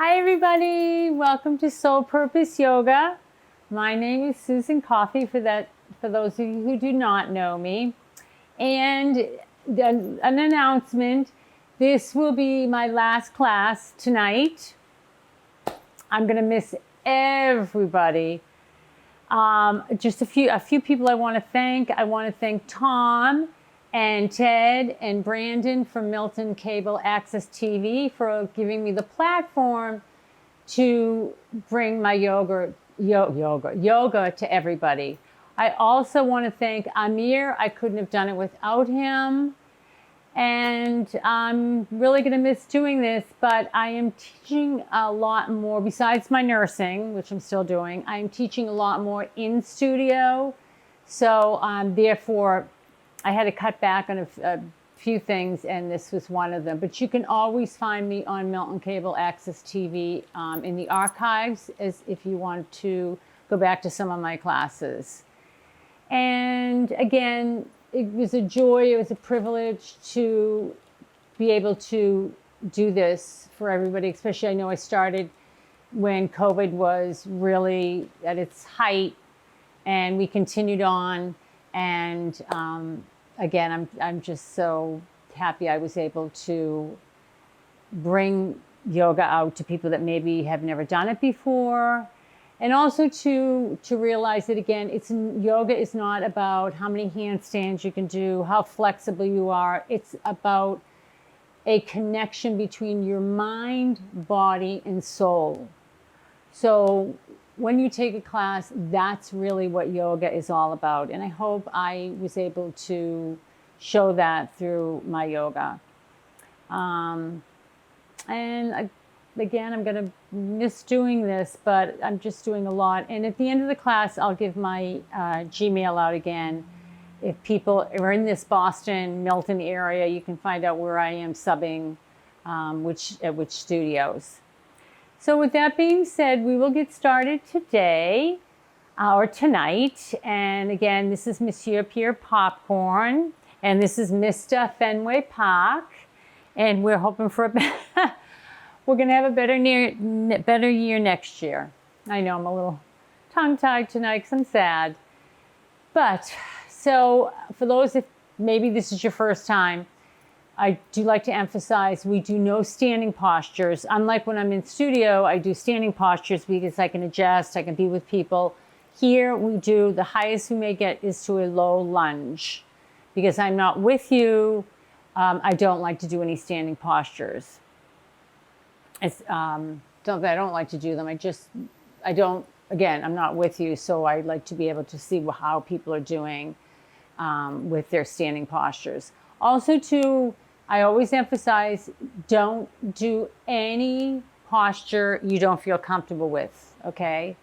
Hi everybody, welcome to Soul Purpose Yoga. My name is Susan Coffey for those of you who do not know me. And an announcement, this will be my last class tonight. I'm going to miss everybody. Just a few people I want to thank. I want to thank Tom and Ted and Brandon from Milton Cable Access TV for giving me the platform to bring my yoga to everybody. I also want to thank Amir. I couldn't have done it without him. And I'm really going to miss doing this, but I am teaching a lot more besides my nursing, which I'm still doing. I'm teaching a lot more in studio. So therefore, I had to cut back on a few things, and this was one of them. But you can always find me on Milton Cable Access TV in the archives if you want to go back to some of my classes. And again, it was a joy, it was a privilege to be able to do this for everybody, especially I know I started when COVID was really at its height, and we continued on. And again, I'm just so happy I was able to bring yoga out to people that maybe have never done it before. And also to realize that, again, yoga is not about how many handstands you can do, how flexible you are. It's about a connection between your mind, body, and soul. So when you take a class, that's really what yoga is all about. And I hope I was able to show that through my yoga. Again, I'm going to miss doing this, but I'm just doing a lot. And at the end of the class, I'll give my Gmail out again. If people are in this Boston, Milton area, you can find out where I am subbing, at which studios. So with that being said, we will get started today or tonight. And again, this is Monsieur Pierre Popcorn, and this is Mr. Fenway Park. And we're hoping for we're going to have a better year next year. I know I'm a little tongue-tied tonight because I'm sad. But so for those, if maybe this is your first time, I do like to emphasize we do no standing postures. Unlike when I'm in studio, I do standing postures because I can adjust, I can be with people. Here we do, the highest we may get is to a low lunge. Because I'm not with you, I don't like to do any standing postures. It's don't that I don't like to do them. I'm not with you, so I like to be able to see how people are doing with their standing postures. Also, too, I always emphasize, don't do any posture you don't feel comfortable with, okay?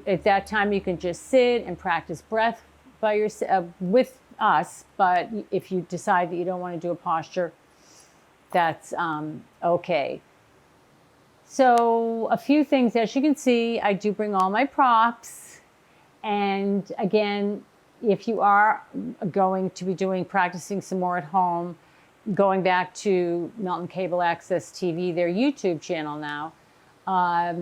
At that time, you can just sit and practice breath by yourself with us, but if you decide that you don't want to do a posture, that's okay. So a few things, as you can see, I do bring all my props. And again, if you are going to be practicing some more at home, going back to Milton Cable Access TV, their YouTube channel now, I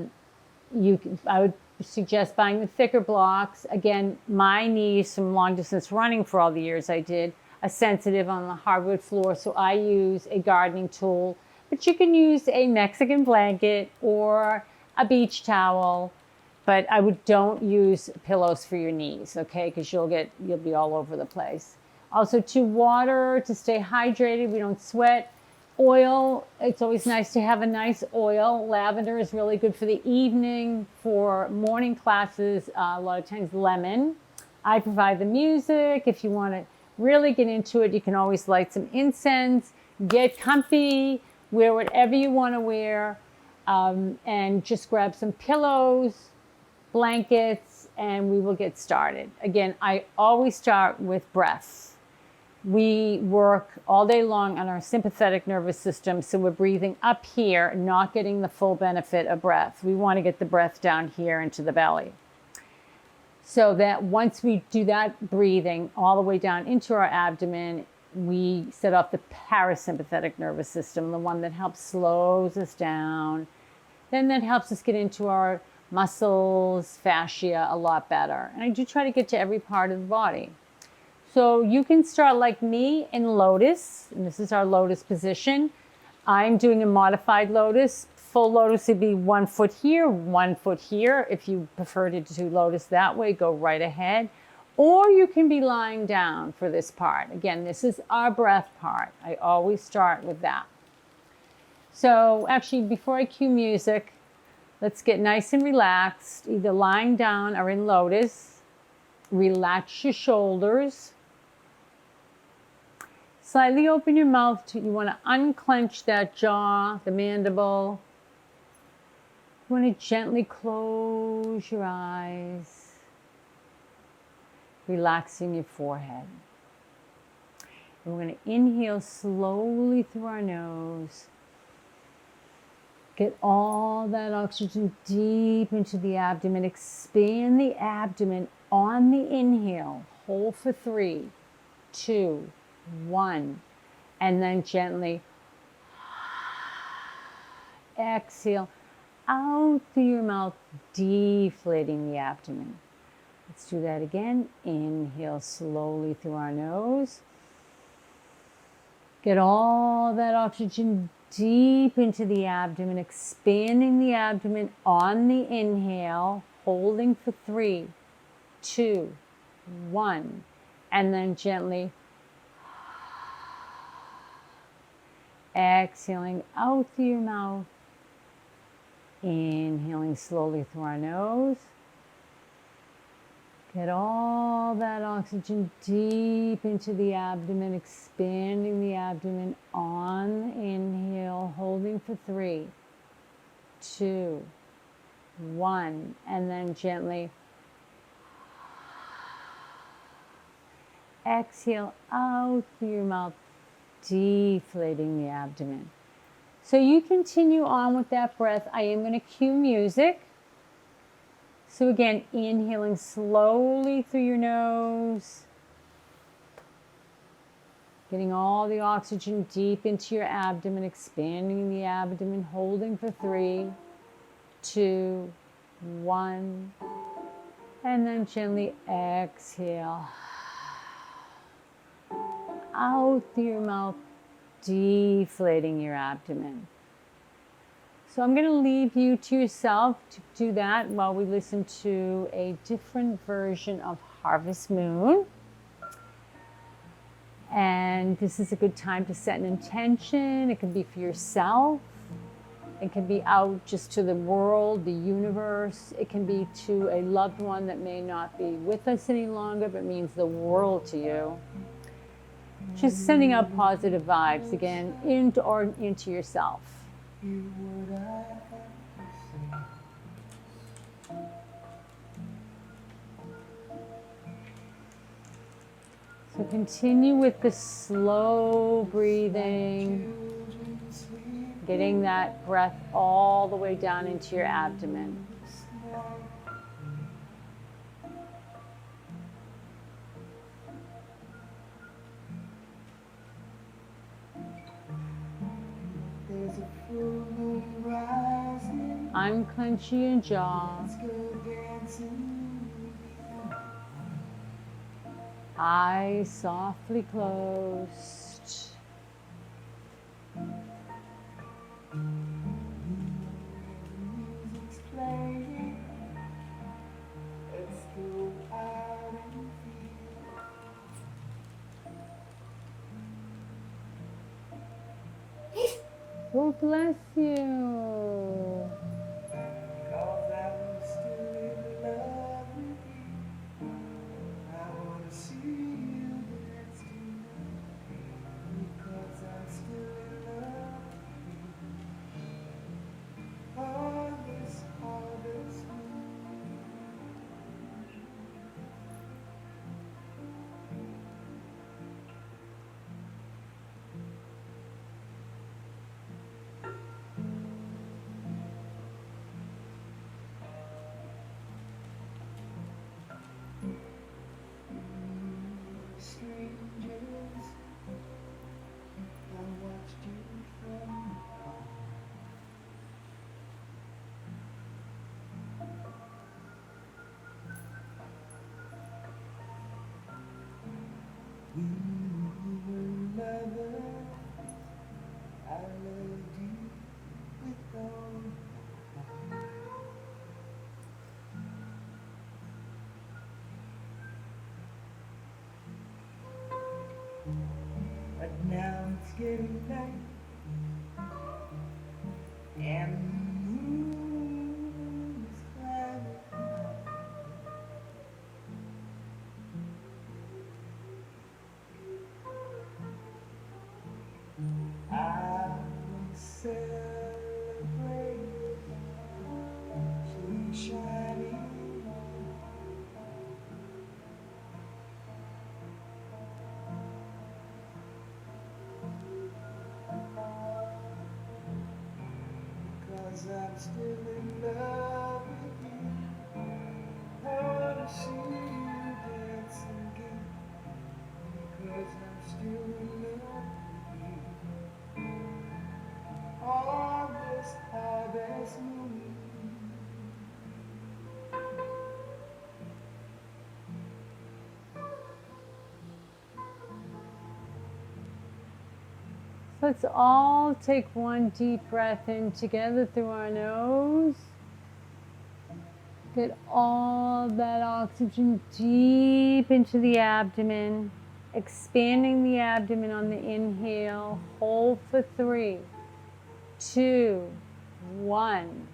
would suggest buying the thicker blocks. Again, my knees from long distance running for all the years I did are sensitive on the hardwood floor, so I use a gardening tool. But you can use a Mexican blanket or a beach towel. But don't use pillows for your knees, okay? Because you'll be all over the place. Also, water to stay hydrated. We don't sweat. Oil, it's always nice to have a nice oil. Lavender is really good for the evening. For morning classes, a lot of times lemon. I provide the music. If you want to really get into it, you can always light some incense, get comfy, wear whatever you want to wear, and just grab some pillows, blankets, and we will get started. Again, I always start with breath. We work all day long on our sympathetic nervous system, so we're breathing up here, not getting the full benefit of breath. We want to get the breath down here into the belly. So that once we do that breathing all the way down into our abdomen, we set off the parasympathetic nervous system, the one that helps slows us down then that helps us get into our muscles, fascia a lot better. And I do try to get to every part of the body. So you can start like me in lotus, and this is our lotus position. I'm doing a modified lotus. Full lotus would be 1 foot here, 1 foot here. If you prefer to do lotus that way, go right ahead. Or you can be lying down for this part. Again, this is our breath part. I always start with that. So actually, before I cue music, let's get nice and relaxed, either lying down or in lotus. Relax your shoulders. Slightly open your mouth. You want to unclench that jaw, the mandible. You want to gently close your eyes, relaxing your forehead. And we're going to inhale slowly through our nose. Get all that oxygen deep into the abdomen. Expand the abdomen on the inhale. Hold for 3, 2, 1. And then gently exhale out through your mouth, deflating the abdomen. Let's do that again. Inhale slowly through our nose. Get all that oxygen deep into the abdomen, expanding the abdomen on the inhale, holding for 3, 2, 1, and then gently exhaling out through your mouth, inhaling slowly through our nose. Get all that oxygen deep into the abdomen, expanding the abdomen on the inhale, holding for 3, 2, 1, and then gently exhale out through your mouth, deflating the abdomen. So you continue on with that breath. I am going to cue music. So again, inhaling slowly through your nose, getting all the oxygen deep into your abdomen, expanding the abdomen, holding for 3, 2, 1, and then gently exhale out through your mouth, deflating your abdomen. So I'm going to leave you to yourself to do that while we listen to a different version of Harvest Moon. And this is a good time to set an intention. It can be for yourself. It can be out just to the world, the universe. It can be to a loved one that may not be with us any longer, but means the world to you. Just sending out positive vibes again into yourself. So continue with the slow breathing, getting that breath all the way down into your abdomen. Unclench your jaw. Eyes softly closed. Oh, bless you. were lovers, I loved you with all my heart. But now it's getting late, and the moon is climbing up. I will celebrate sun shining, because I'm still in love with you. Wanna see you dance again, because I'm still in love with you. On this harvest moon, Let's all take one deep breath in together through our nose. Get all that oxygen deep into the abdomen, expanding the abdomen on the inhale. Hold for 3, 2, 1,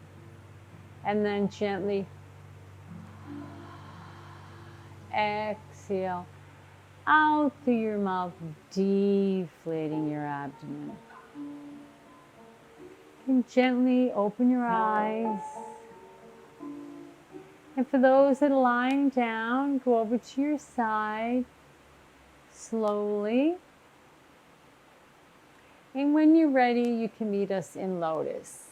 and then gently exhale out through your mouth, deflating your abdomen. And gently open your eyes. And for those that are lying down, go over to your side slowly. And when you're ready, you can meet us in lotus.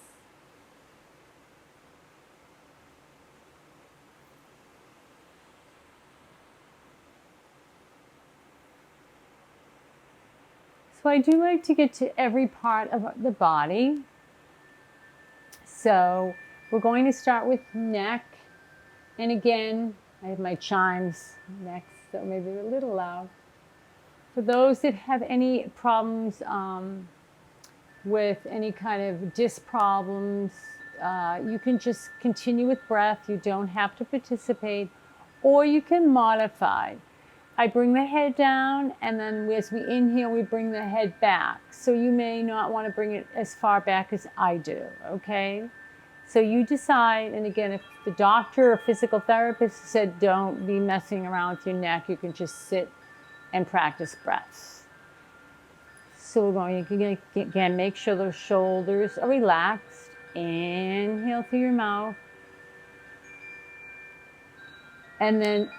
So I do like to get to every part of the body. So we're going to start with neck. And again, I have my chimes next, so maybe they're a little loud. For those that have any problems with any kind of disc problems, you can just continue with breath. You don't have to participate, or you can modify. I bring the head down, and then as we inhale, we bring the head back. So you may not want to bring it as far back as I do, okay? So you decide, and again, if the doctor or physical therapist said don't be messing around with your neck, you can just sit and practice breaths. So we're going to, again, make sure those shoulders are relaxed. Inhale through your mouth. And then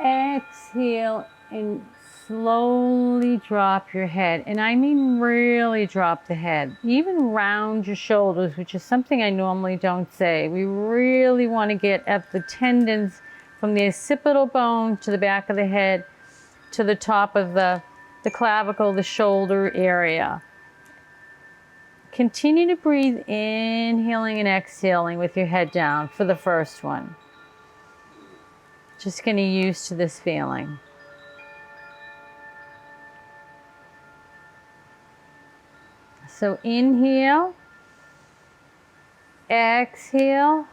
exhale and slowly drop your head. And I mean really drop the head. Even round your shoulders, which is something I normally don't say. We really want to get at the tendons from the occipital bone to the back of the head to the top of the clavicle, the shoulder area. Continue to breathe, inhaling and exhaling with your head down for the first one. Just getting used to this feeling. So inhale, exhale,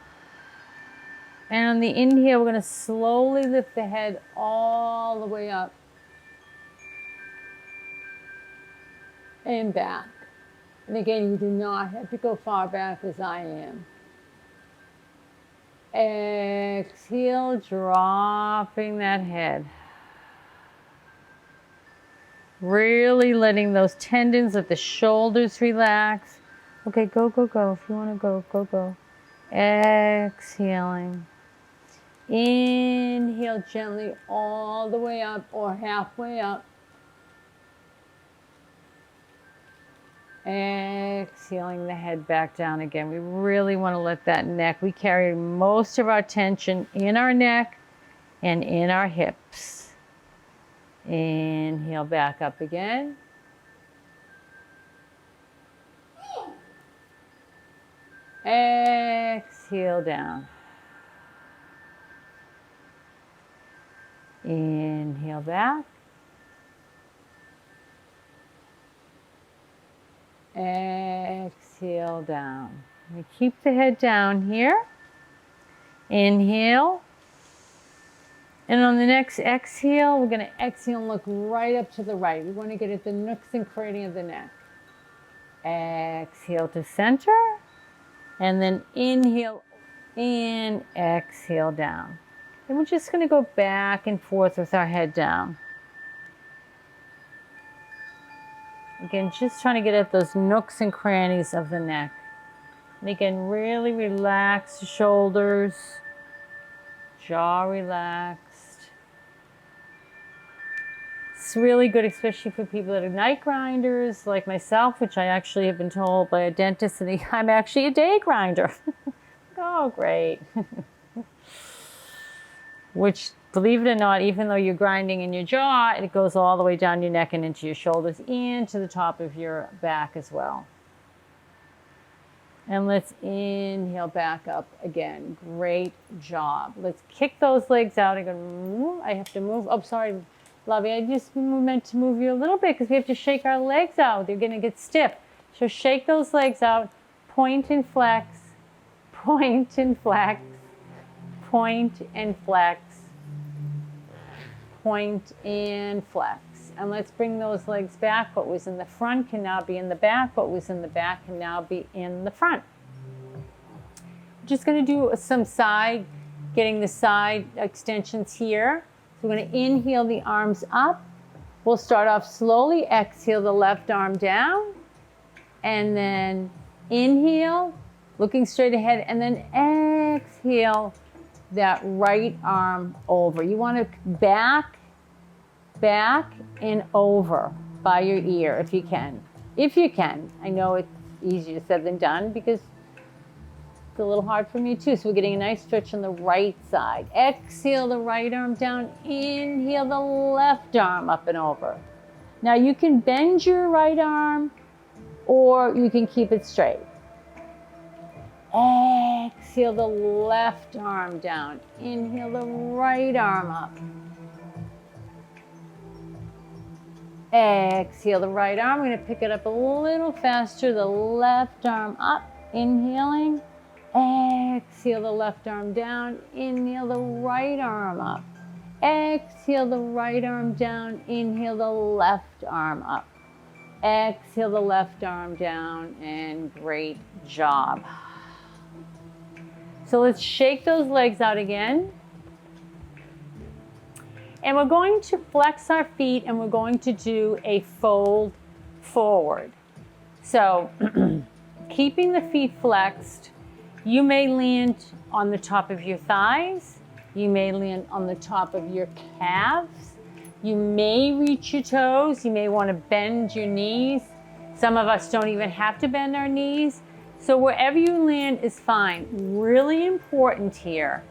and on the inhale, we're going to slowly lift the head all the way up and back. And again, you do not have to go far back as I am. Exhale, dropping that head. Really letting those tendons of the shoulders relax. Okay, go, go, go. If you want to go, go, go. Exhaling. Inhale gently all the way up or halfway up. Exhaling the head back down again. We really want to let that neck, we carry most of our tension in our neck and in our hips. Inhale back up again. Exhale down. Inhale back. exhale down. We keep the head down here. Inhale. And on the next exhale, we're going to exhale and look right up to the right. We want to get at the nooks and cranny of the neck. Exhale to center. And then inhale and exhale down. And we're just going to go back and forth with our head down. Again, just trying to get at those nooks and crannies of the neck. And again, really relax the shoulders, jaw relaxed. It's really good, especially for people that are night grinders like myself, which I actually have been told by a dentist that I'm actually a day grinder. Oh, great. Which, believe it or not, even though you're grinding in your jaw, it goes all the way down your neck and into your shoulders and to the top of your back as well. And let's inhale back up again. Great job. Let's kick those legs out. I have to move. Oh, sorry, Lovey. I just meant to move you a little bit because we have to shake our legs out. They're going to get stiff. So shake those legs out. Point and flex. Point and flex. Point and flex. Point and flex. And let's bring those legs back. What was in the front can now be in the back. What was in the back can now be in the front. Just going to do some side, getting the side extensions here. So we're going to inhale the arms up. We'll start off slowly. Exhale the left arm down. And then inhale, looking straight ahead. And then exhale that right arm over. You want to back and over by your ear if you can. If you can. I know it's easier said than done because it's a little hard for me too. So we're getting a nice stretch on the right side. Exhale the right arm down. Inhale the left arm up and over. Now you can bend your right arm or you can keep it straight. Exhale the left arm down. Inhale the right arm up. Exhale the right arm. We're going to pick it up a little faster. The left arm up. Inhaling. Exhale the left arm down. Inhale the right arm up. Exhale the right arm down. Inhale the left arm up. Exhale the left arm down. And great job. So let's shake those legs out again. And we're going to flex our feet and we're going to do a fold forward. So keeping the feet flexed, you may land on the top of your thighs. You may land on the top of your calves. You may reach your toes. You may want to bend your knees. Some of us don't even have to bend our knees. So wherever you land is fine. Really important here.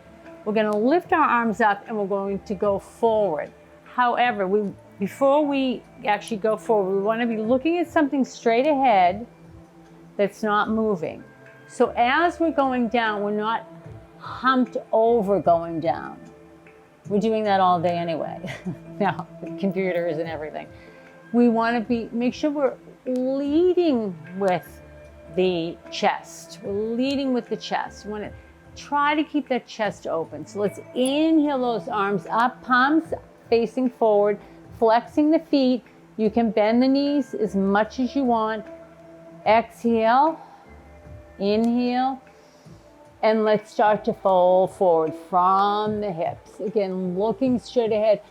We're going to lift our arms up and we're going to go forward. However, before we actually go forward, we want to be looking at something straight ahead that's not moving. So as we're going down, we're not humped over going down. We're doing that all day anyway. Now, with computers and everything. We want to make sure we're leading with the chest. We're leading with the chest. We want to try to keep that chest open. So let's inhale those arms up, palms facing forward, flexing the feet. You can bend the knees as much as you want. Exhale, inhale, and let's start to fold forward from the hips. Again, looking straight ahead.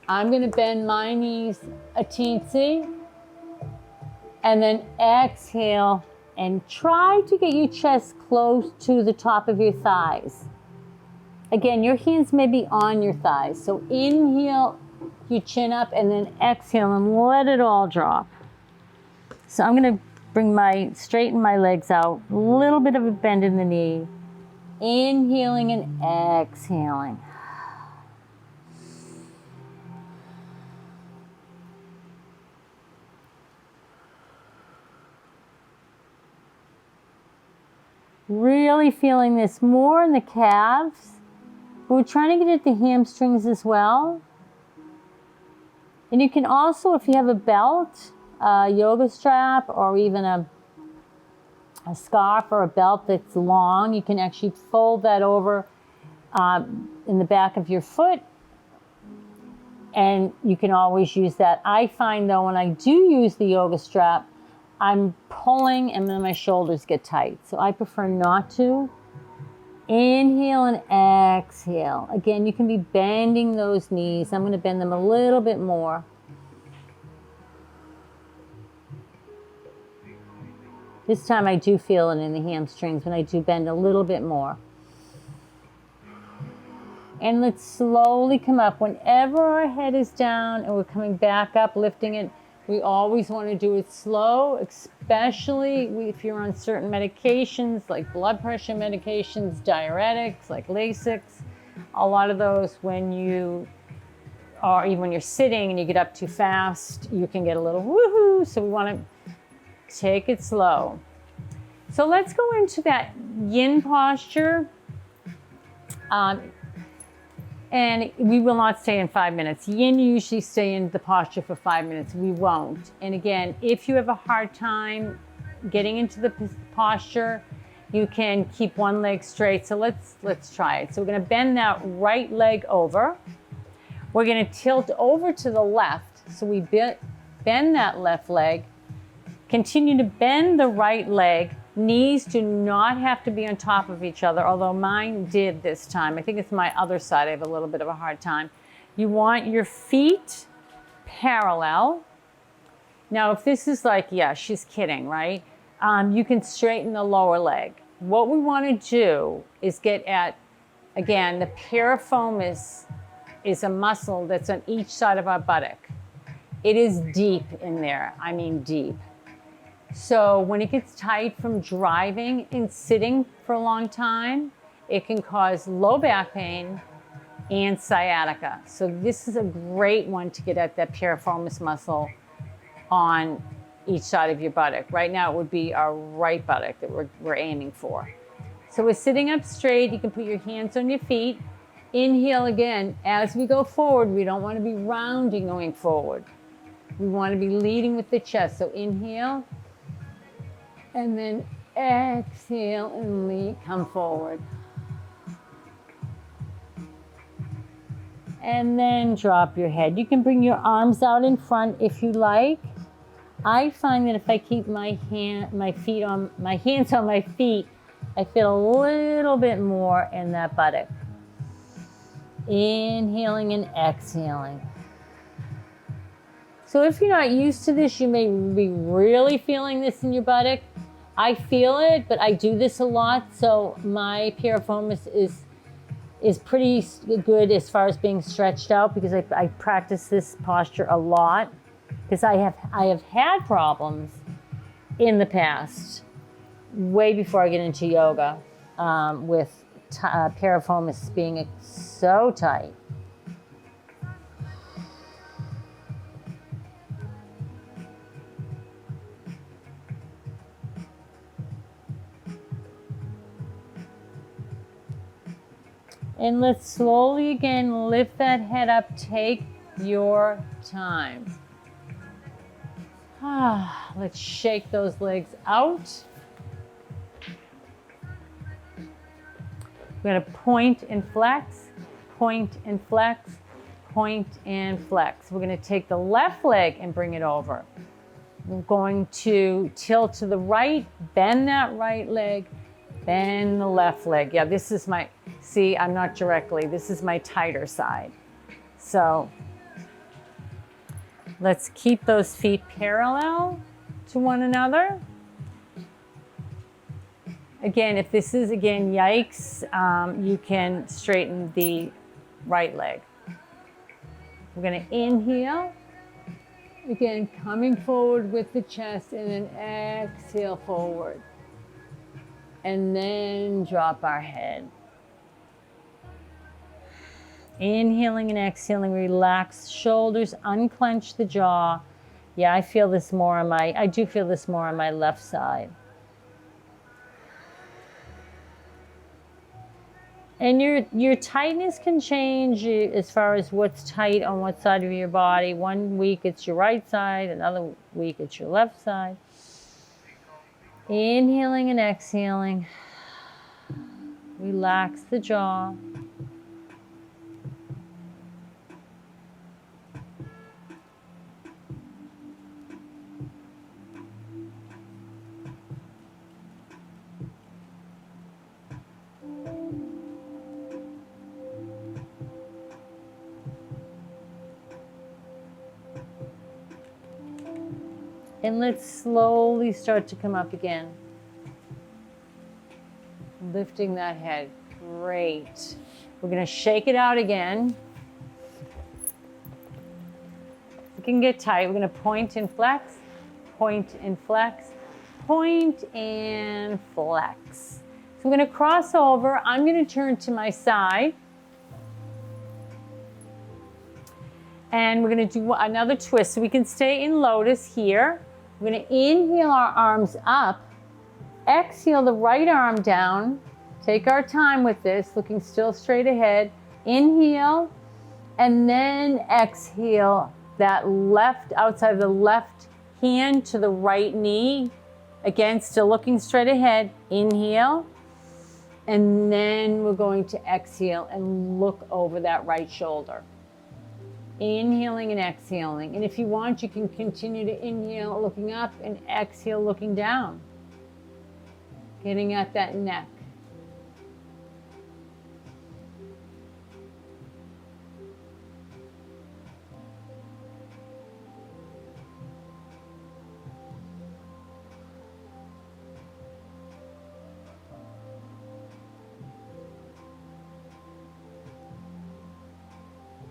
I'm going to bend my knees a teensy, and then exhale. And try to get your chest close to the top of your thighs. Again, your hands may be on your thighs. So inhale your chin up and then exhale and let it all drop. So I'm going to straighten my legs out. A little bit of a bend in the knee. Inhaling and exhaling. Really feeling this more in the calves. But we're trying to get at the hamstrings as well. And you can also, if you have a belt, a yoga strap, or even a a scarf or a belt that's long, you can actually fold that over in the back of your foot, and you can always use that. I find though, when I do use the yoga strap, I'm pulling and then my shoulders get tight. So I prefer not to. Inhale and exhale. Again, you can be bending those knees. I'm going to bend them a little bit more. This time I do feel it in the hamstrings when I do bend a little bit more. And let's slowly come up. Whenever our head is down and we're coming back up, lifting it, we always want to do it slow, especially if you're on certain medications like blood pressure medications, diuretics, like Lasix. A lot of those, when you are, even when you're sitting and you get up too fast, you can get a little woohoo. So we want to take it slow. So let's go into that yin posture. And we will not stay in 5 minutes. Yin, you usually stay in the posture for 5 minutes. We won't. And again, if you have a hard time getting into the posture, you can keep one leg straight. So let's try it. So we're going to bend that right leg over. We're going to tilt over to the left. So we bend that left leg. Continue to bend the right leg. Knees do not have to be on top of each other, although mine did this time. I think it's my other side. I have a little bit of a hard time. You want your feet parallel. Now, if this is like, yeah, she's kidding, right? You can straighten the lower leg. What we want to do is get at, again, the piriformis is a muscle that's on each side of our buttock. It is deep in there. I mean deep. So when it gets tight from driving and sitting for a long time, it can cause low back pain and sciatica. So this is a great one to get at that piriformis muscle on each side of your buttock. Right now it would be our right buttock that we're aiming for. So we're sitting up straight. You can put your hands on your feet. Inhale again. As we go forward, we don't want to be rounding going forward. We want to be leading with the chest. So inhale. And then exhale and lead, come forward. And then drop your head. You can bring your arms out in front if you like. I find that if I keep my hands on my feet, I feel a little bit more in that buttock. Inhaling and exhaling. So if you're not used to this, you may be really feeling this in your buttock. I feel it, but I do this a lot, so my piriformis is pretty good as far as being stretched out, because I practice this posture a lot, because I have had problems in the past, way before I get into yoga, with piriformis being so tight. And let's slowly again lift that head up. Take your time. Let's shake those legs out. We're going to point and flex, point and flex, point and flex. We're going to take the left leg and bring it over. We're going to tilt to the right, bend that right leg, bend the left leg. Yeah, this is my, see, I'm not directly, this is my tighter side. So let's keep those feet parallel to one another. Again, if this is, again, yikes, you can straighten the right leg. We're going to inhale. Again, coming forward with the chest, and then exhale forward. And then drop our head. Inhaling and exhaling, relax shoulders, unclench the jaw. Yeah, I do feel this more on my left side. And your tightness can change as far as what's tight on what side of your body. One week it's your right side, another week it's your left side. Inhaling and exhaling. Relax the jaw. And let's slowly start to come up again. Lifting that head. Great. We're going to shake it out again. It can get tight. We're going to point and flex, point and flex, point and flex. So I'm going to cross over. I'm going to turn to my side. And we're going to do another twist. So we can stay in lotus here. We're going to inhale our arms up. Exhale the right arm down. Take our time with this, looking still straight ahead. Inhale, and then exhale that left, outside of the left hand to the right knee. Again, still looking straight ahead. Inhale, and then we're going to exhale and look over that right shoulder. Inhaling and exhaling. And if you want, you can continue to inhale looking up and exhale looking down. Getting at that neck.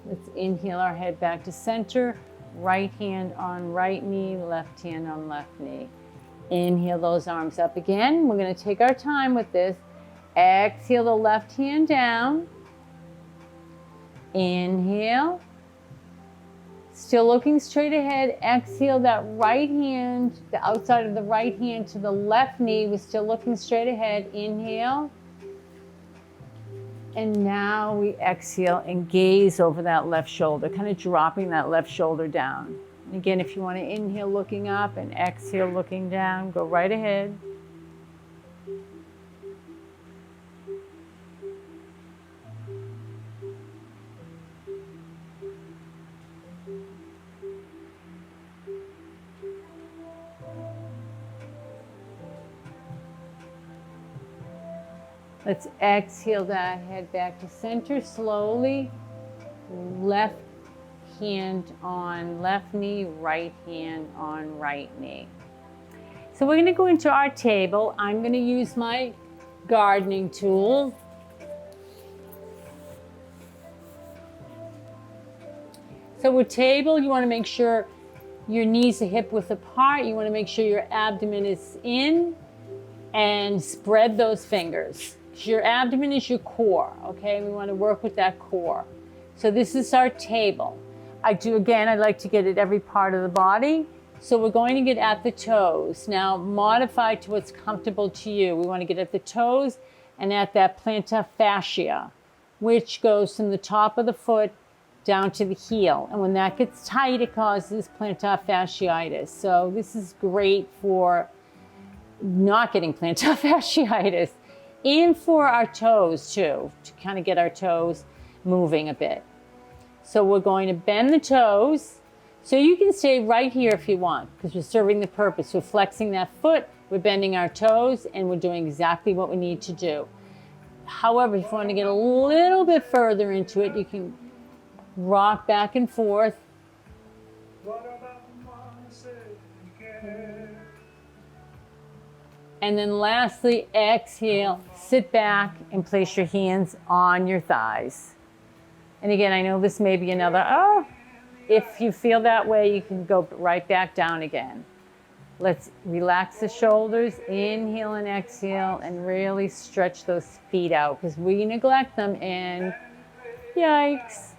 Let's inhale our head back to center. Right hand on right knee, left hand on left knee. Inhale those arms up again. We're going to take our time with this. Exhale the left hand down. Inhale. Still looking straight ahead. Exhale that right hand, the outside of the right hand to the left knee. We're still looking straight ahead. Inhale. And now we exhale and gaze over that left shoulder, kind of dropping that left shoulder down. And again, if you want to inhale looking up and exhale looking down, go right ahead. Let's exhale that head back to center slowly. Left hand on left knee, right hand on right knee. So we're going to go into our table. I'm going to use my gardening tool. So with table, you want to make sure your knees are hip width apart. You want to make sure your abdomen is in and spread those fingers. Your abdomen is your core, okay? We want to work with that core. So this is our table. I like to get at every part of the body. So we're going to get at the toes. Now modify to what's comfortable to you. We want to get at the toes and at that plantar fascia, which goes from the top of the foot down to the heel. And when that gets tight, it causes plantar fasciitis. So this is great for not getting plantar fasciitis. And for our toes too, to kind of get our toes moving a bit. So we're going to bend the toes. So you can stay right here if you want, because we're serving the purpose. We're flexing that foot, we're bending our toes, and we're doing exactly what we need to do. However, if you want to get a little bit further into it, you can rock back and forth. And then lastly, exhale, sit back and place your hands on your thighs. And again, I know this may be another, if you feel that way, you can go right back down again. Let's relax the shoulders, inhale and exhale, and really stretch those feet out because we neglect them and yikes,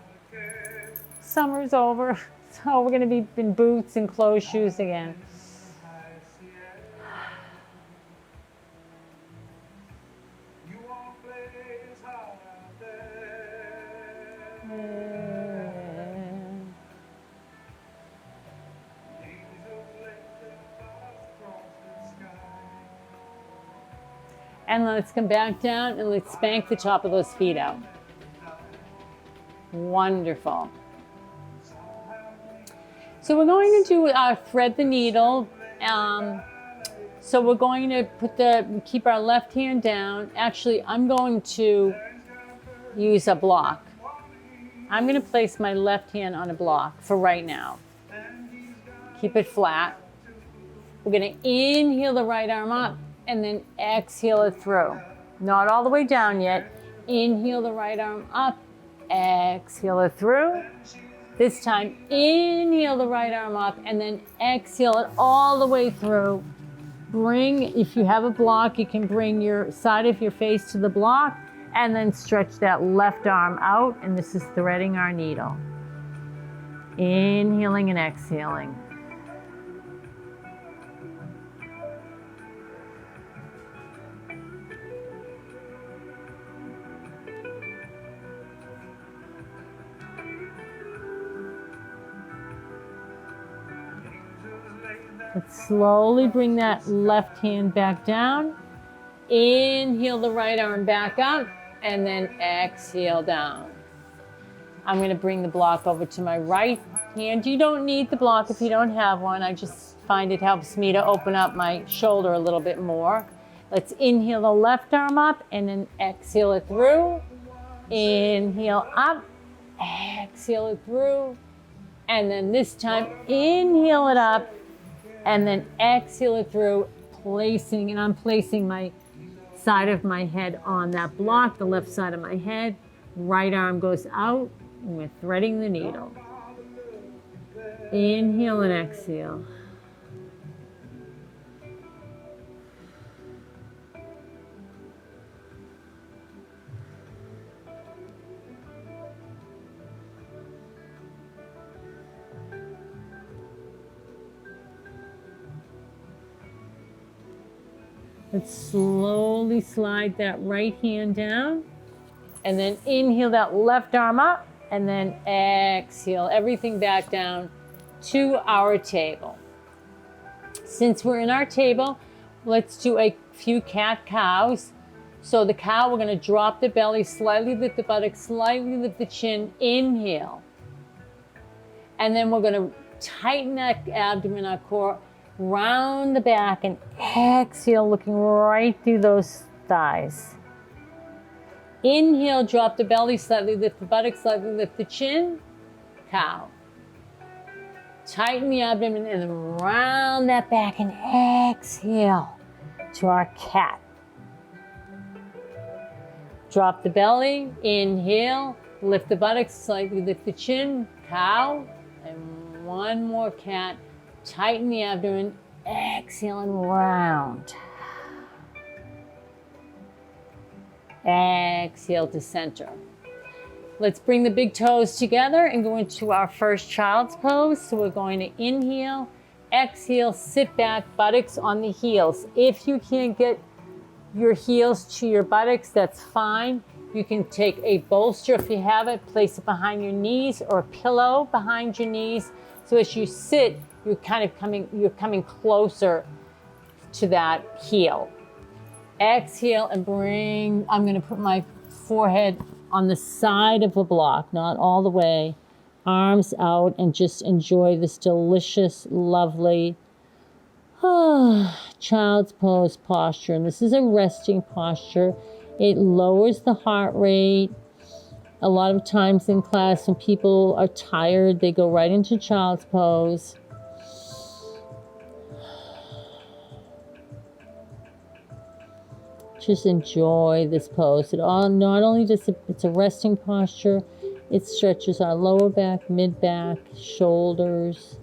summer's over. So we're gonna be in boots and closed shoes again. And let's come back down and let's spank the top of those feet out. Wonderful. So we're going to do thread the needle. So we're going to keep our left hand down. Actually, I'm going to use a block. I'm going to place my left hand on a block for right now. Keep it flat. We're going to inhale the right arm up and then exhale it through. Not all the way down yet. Inhale the right arm up, exhale it through. This time, inhale the right arm up and then exhale it all the way through. If you have a block, you can bring your side of your face to the block and then stretch that left arm out, and this is threading our needle. Inhaling and exhaling. Let's slowly bring that left hand back down. Inhale the right arm back up and then exhale down. I'm going to bring the block over to my right hand. You don't need the block if you don't have one. I just find it helps me to open up my shoulder a little bit more. Let's inhale the left arm up and then exhale it through. Inhale up, exhale it through. And then this time, inhale it up and then exhale it through, and I'm placing my side of my head on that block, the left side of my head. Right arm goes out, and we're threading the needle. Inhale and exhale. Let's slowly slide that right hand down and then inhale that left arm up and then exhale everything back down to our table. Since we're in our table, let's do a few cat-cows. So the cow, we're going to drop the belly, slightly lift the buttocks, slightly lift the chin, inhale. And then we're going to tighten that abdomen, our core, round the back and exhale, looking right through those thighs. Inhale, drop the belly, slightly lift the buttocks, slightly lift the chin, cow. Tighten the abdomen and then round that back and exhale to our cat. Drop the belly, inhale, lift the buttocks, slightly lift the chin, cow, and one more cat. Tighten the abdomen, exhale and round. Exhale to center. Let's bring the big toes together and go into our first child's pose. So we're going to inhale, exhale, sit back, buttocks on the heels. If you can't get your heels to your buttocks, that's fine. You can take a bolster if you have it, place it behind your knees or a pillow behind your knees. So as you sit, you're coming closer to that heel. Exhale and I'm going to put my forehead on the side of the block, not all the way. Arms out and just enjoy this delicious, lovely child's pose posture. And this is a resting posture. It lowers the heart rate. A lot of times in class when people are tired, they go right into child's pose. Just enjoy this pose. Not only does it's a resting posture, it stretches our lower back, mid back, shoulders.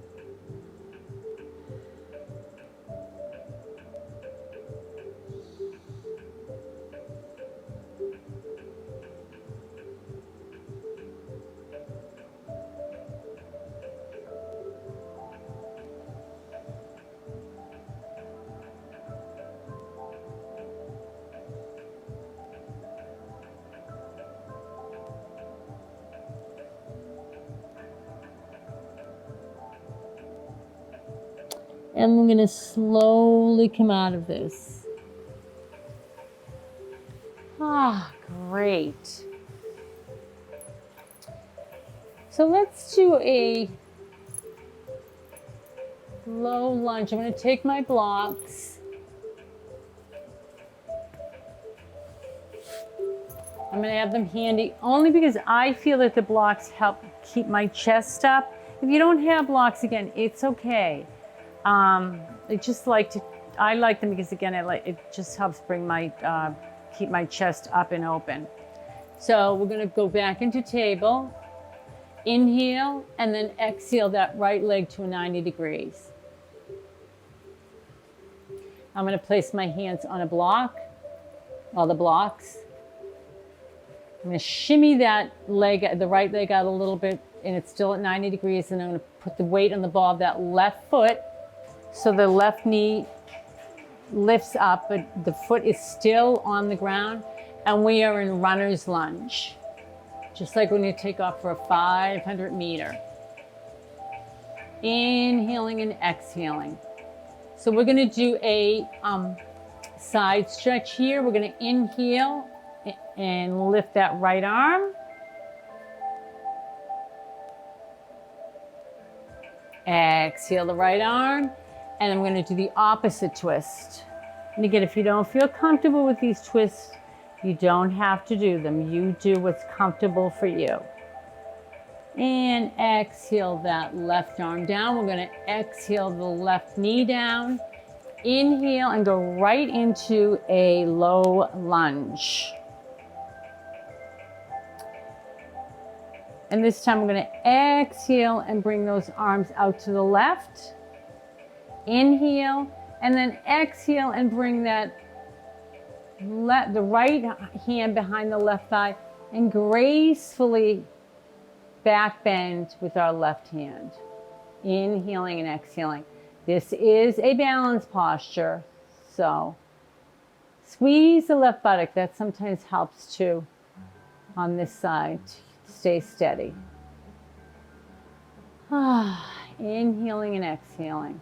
And we're going to slowly come out of this. Ah, great. So let's do a low lunge. I'm going to take my blocks. I'm going to have them handy only because I feel that the blocks help keep my chest up. If you don't have blocks, again, it's okay. I like them because again, it just helps bring my, keep my chest up and open. So we're going to go back into table, inhale, and then exhale that right leg to a 90 degrees. I'm going to place my hands on a block, all the blocks. I'm going to shimmy that leg, the right leg out a little bit, and it's still at 90 degrees. And I'm going to put the weight on the ball of that left foot so the left knee lifts up, but the foot is still on the ground. And we are in runner's lunge, just like when you take off for a 500 meter. Inhaling and exhaling. So we're going to do a side stretch here. We're going to inhale and lift that right arm. Exhale the right arm. And I'm going to do the opposite twist. And again, if you don't feel comfortable with these twists, you don't have to do them. You do what's comfortable for you. And exhale that left arm down. We're going to exhale the left knee down. Inhale and go right into a low lunge. And this time we're going to exhale and bring those arms out to the left. Inhale and then exhale and bring that the right hand behind the left thigh and gracefully back bend with our left hand. Inhaling and exhaling. This is a balance posture, so squeeze the left buttock. That sometimes helps too on this side. Stay steady. Inhaling and exhaling.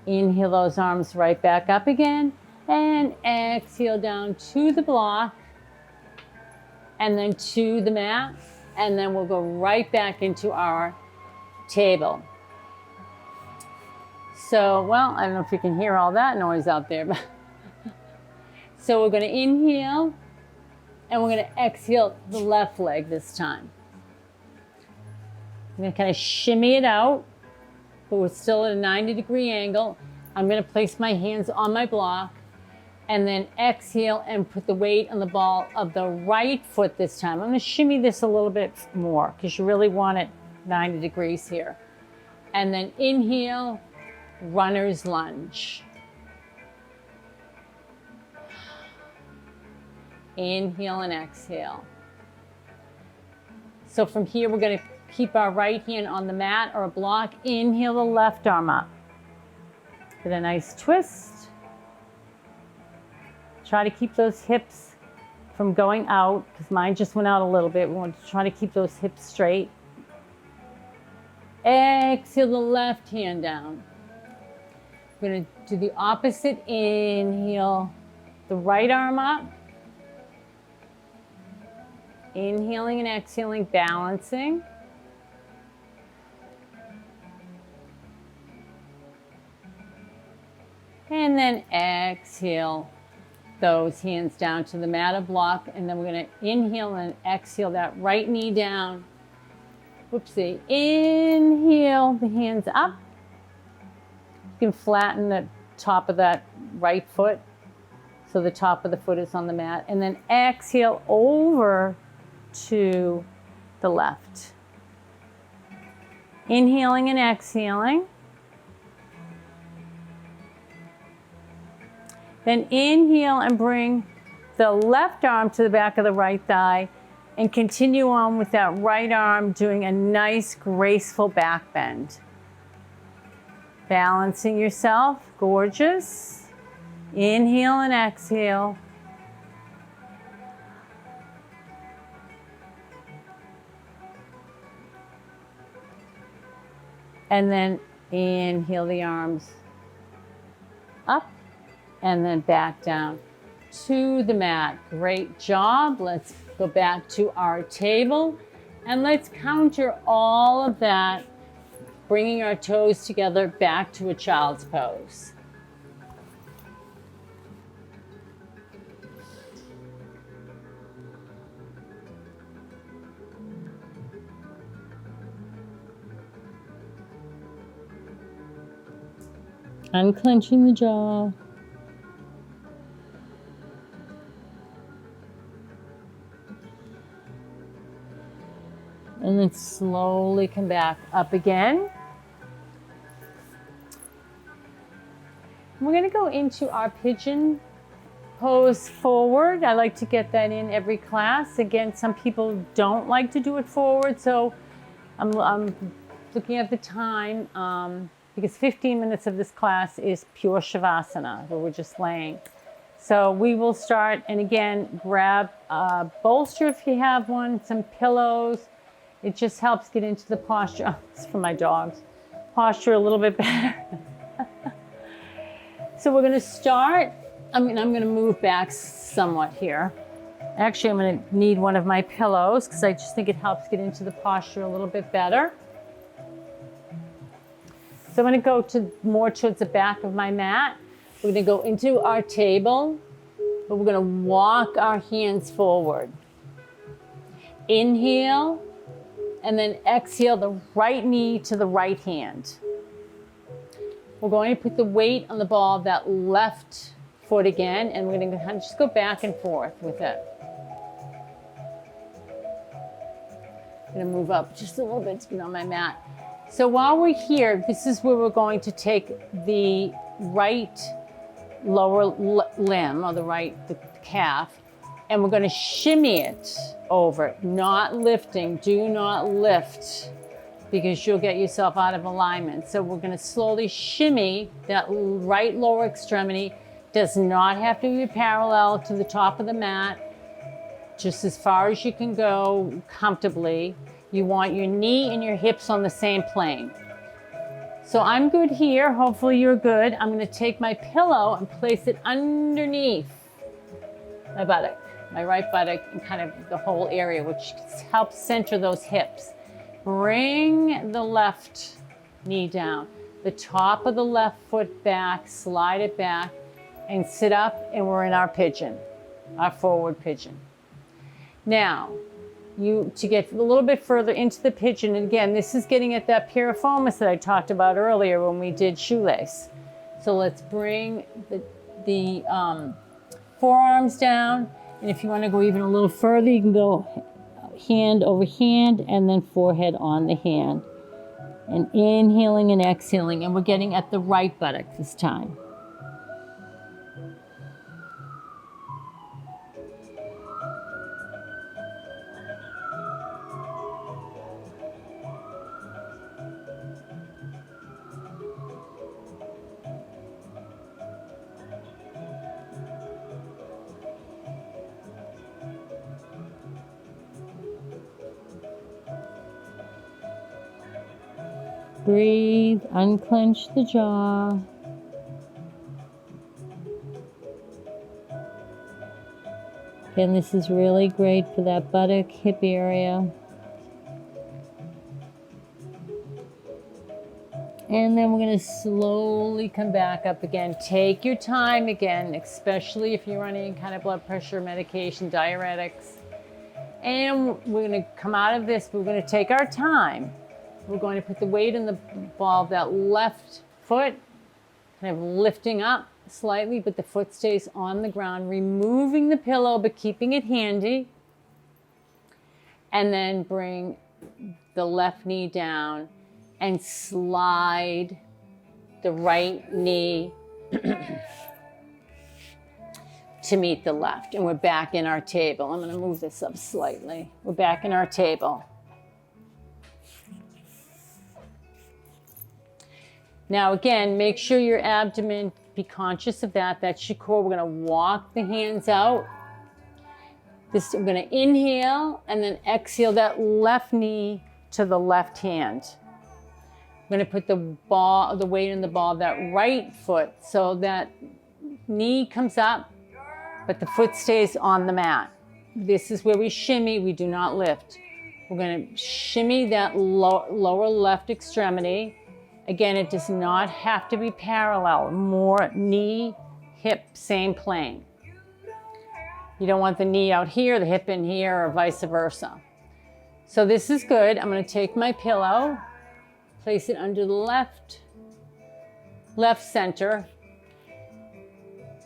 Inhale those arms right back up again and exhale down to the block and then to the mat, and then we'll go right back into our table. So, well, I don't know if you can hear all that noise out there, but so we're going to inhale and we're going to exhale the left leg this time. I'm going to kind of shimmy it out, but we're still at a 90-degree angle. I'm going to place my hands on my block and then exhale and put the weight on the ball of the right foot this time. I'm going to shimmy this a little bit more because you really want it 90 degrees here. And then inhale, runner's lunge. Inhale and exhale. So from here, we're going to keep our right hand on the mat or a block. Inhale the left arm up. Get a nice twist. Try to keep those hips from going out because mine just went out a little bit. We want to try to keep those hips straight. Exhale the left hand down. We're going to do the opposite. Inhale the right arm up. Inhaling and exhaling, balancing. And then exhale those hands down to the mat or block. And then we're going to inhale and exhale that right knee down. Whoopsie. Inhale the hands up. You can flatten the top of that right foot so the top of the foot is on the mat. And then exhale over to the left. Inhaling and exhaling. Then inhale and bring the left arm to the back of the right thigh and continue on with that right arm doing a nice graceful back bend. Balancing yourself, gorgeous. Inhale and exhale. And then inhale the arms up and then back down. to the mat. Great job. Let's go back to our table and let's counter all of that, bringing our toes together back to a child's pose. Unclenching the jaw. And then slowly come back up again. We're going to go into our pigeon pose forward. I like to get that in every class. Again, some people don't like to do it forward, so I'm looking at the time because 15 minutes of this class is pure Shavasana, where we're just laying. So we will start, and again, grab a bolster if you have one, some pillows. It just helps get into the posture. Oh, it's for my dogs. Posture a little bit better. So we're going to start. I'm going to move back somewhat here. Actually, I'm going to need one of my pillows because I just think it helps get into the posture a little bit better. So I'm going to go more towards the back of my mat. We're going to go into our table, but we're going to walk our hands forward. Inhale, and then exhale the right knee to the right hand. We're going to put the weight on the ball of that left foot again, and we're going to just go back and forth with it. I'm going to move up just a little bit to get on my mat. So while we're here, this is where we're going to take the right lower limb, or the calf, and we're going to shimmy it over, not lifting. Do not lift because you'll get yourself out of alignment. So we're going to slowly shimmy that right lower extremity. Does not have to be parallel to the top of the mat, just as far as you can go comfortably. You want your knee and your hips on the same plane. So I'm good here. Hopefully you're good. I'm going to take my pillow and place it underneath my buttock, my right buttock, and kind of the whole area, which helps center those hips. Bring the left knee down, the top of the left foot back, slide it back, and sit up, and we're in our pigeon, our forward pigeon. Now, to get a little bit further into the pigeon, and again, this is getting at that piriformis that I talked about earlier when we did shoelace. So let's bring the forearms down, and if you want to go even a little further, you can go hand over hand and then forehead on the hand. And inhaling and exhaling, and we're getting at the right buttock this time. Breathe, unclench the jaw. Again, this is really great for that buttock, hip area. And then we're going to slowly come back up again. Take your time again, especially if you're on any kind of blood pressure medication, diuretics. And we're going to come out of this, we're going to take our time. We're going to put the weight in the ball of that left foot, kind of lifting up slightly, but the foot stays on the ground, removing the pillow, but keeping it handy. And then bring the left knee down and slide the right knee to meet the left. And we're back in our table. I'm going to move this up slightly. We're back in our table. Now again, make sure your abdomen, be conscious of that. That's your core. We're going to walk the hands out. We're going to inhale and then exhale that left knee to the left hand. I'm going to put the weight in the ball of that right foot so that knee comes up but the foot stays on the mat. This is where we shimmy, we do not lift. We're gonna shimmy that lower left extremity. Again, it does not have to be parallel, more knee, hip, same plane. You don't want the knee out here, the hip in here, or vice versa. So this is good. I'm gonna take my pillow, place it under the left center,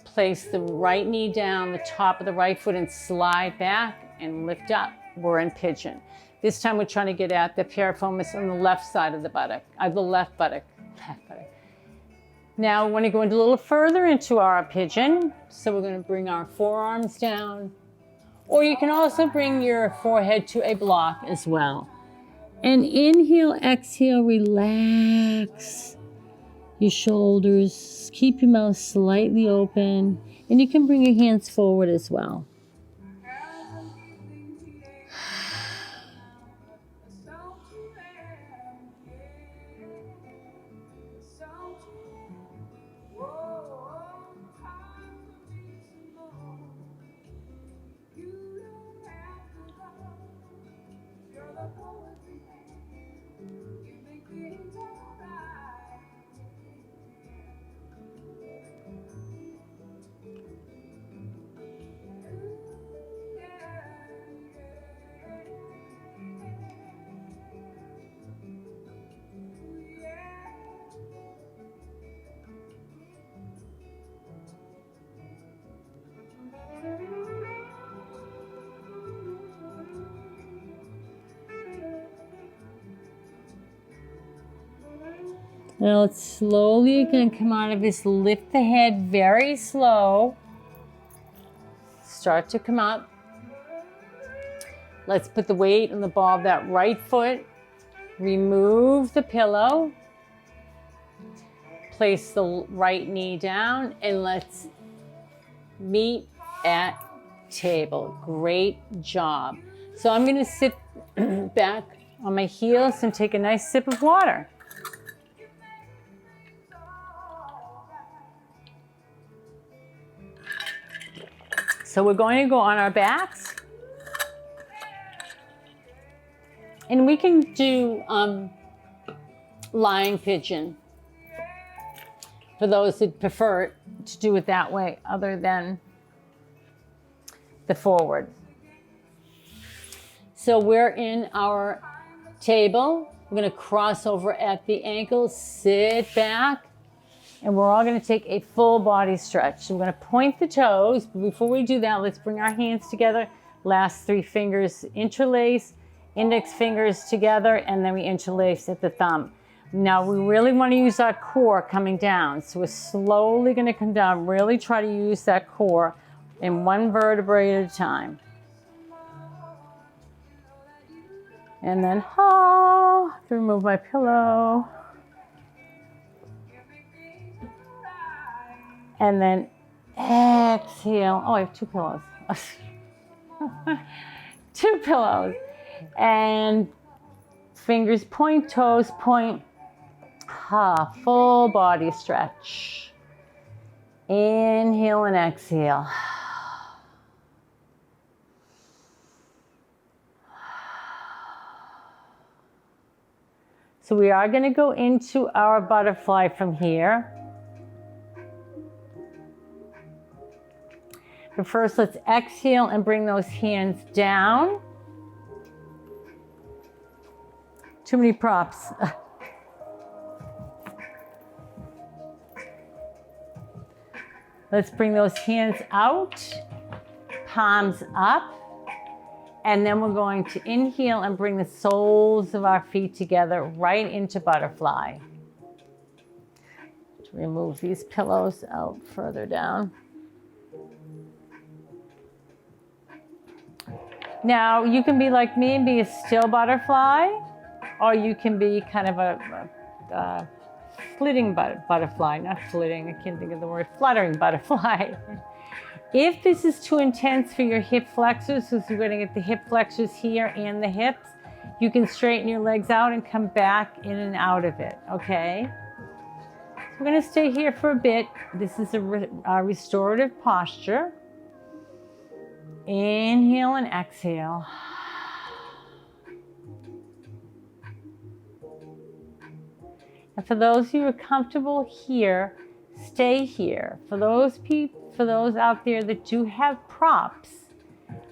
place the right knee down the top of the right foot and slide back and lift up. We're in pigeon. This time we're trying to get at the piriformis on the left side of the buttock, the left buttock. Now we want to go a little further into our pigeon. So we're going to bring our forearms down, or you can also bring your forehead to a block as well. And inhale, exhale, relax your shoulders, keep your mouth slightly open, and you can bring your hands forward as well. Now let's slowly again come out of this, lift the head very slow. Start to come up. Let's put the weight on the ball of that right foot. Remove the pillow. Place the right knee down and let's meet at table. Great job. So I'm gonna sit back on my heels and take a nice sip of water. So we're going to go on our backs. And we can do lying pigeon for those that prefer to do it that way other than the forward. So we're in our table. We're going to cross over at the ankles, sit back. And we're all going to take a full body stretch. So we're going to point the toes. But before we do that, let's bring our hands together. Last 3 fingers interlace, index fingers together, and then we interlace at the thumb. Now we really want to use our core coming down. So we're slowly going to come down. Really try to use that core in one vertebrae at a time. And then, remove my pillow. And then exhale. Oh, I have 2 pillows. 2 pillows. And fingers point, toes point. Full body stretch. Inhale and exhale. So we are going to go into our butterfly from here. But first, let's exhale and bring those hands down. Too many props. Let's bring those hands out, palms up, and then we're going to inhale and bring the soles of our feet together right into butterfly. To remove these pillows out further down. Now, you can be like me and be a still butterfly, or you can be kind of a flitting butterfly, not flitting, I can't think of the word, fluttering butterfly. If this is too intense for your hip flexors, so you're going to get the hip flexors here and the hips, you can straighten your legs out and come back in and out of it, okay? So we're going to stay here for a bit. This is a restorative posture. Inhale and exhale. And for those of you who are comfortable here, stay here. For those out there that do have props,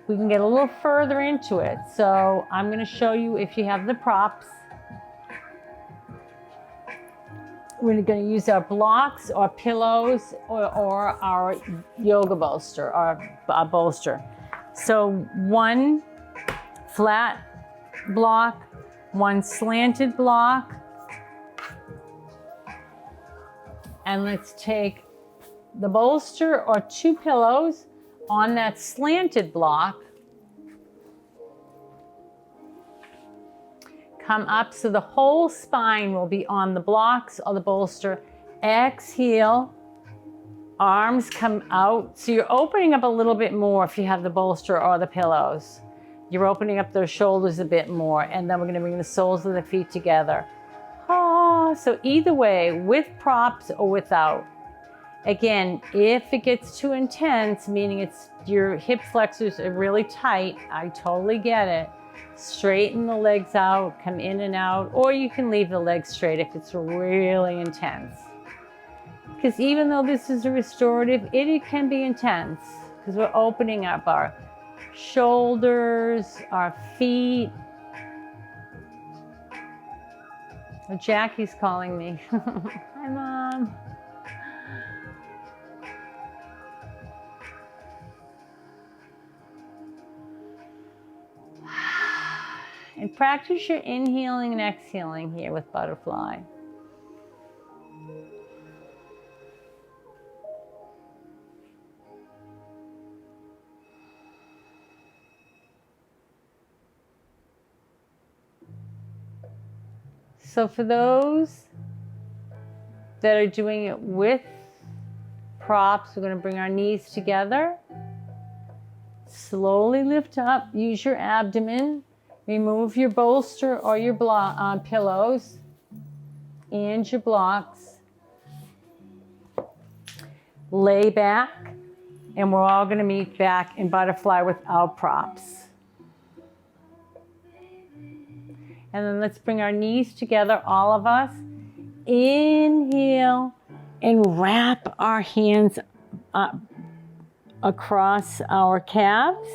we can get a little further into it. So I'm going to show you if you have the props. We're going to use our blocks or pillows or our yoga bolster or a bolster. So one flat block, one slanted block, and let's take the bolster or two pillows on that slanted block. Come up so the whole spine will be on the blocks or the bolster. Exhale, arms come out. So you're opening up a little bit more if you have the bolster or the pillows. You're opening up those shoulders a bit more, and then we're gonna bring the soles of the feet together. So either way, with props or without. Again, if it gets too intense, meaning it's your hip flexors are really tight, I totally get it. Straighten the legs out, come in and out, or you can leave the legs straight if it's really intense. Because even though this is a restorative, it can be intense because we're opening up our shoulders, our feet. Oh, Jackie's calling me. Hi, Mom. And practice your inhaling and exhaling here with butterfly. So for those that are doing it with props, we're going to bring our knees together. Slowly lift up, use your abdomen. Remove your bolster or your pillows and your blocks. Lay back, and we're all going to meet back in butterfly without props. And then let's bring our knees together, all of us. Inhale and wrap our hands across our calves.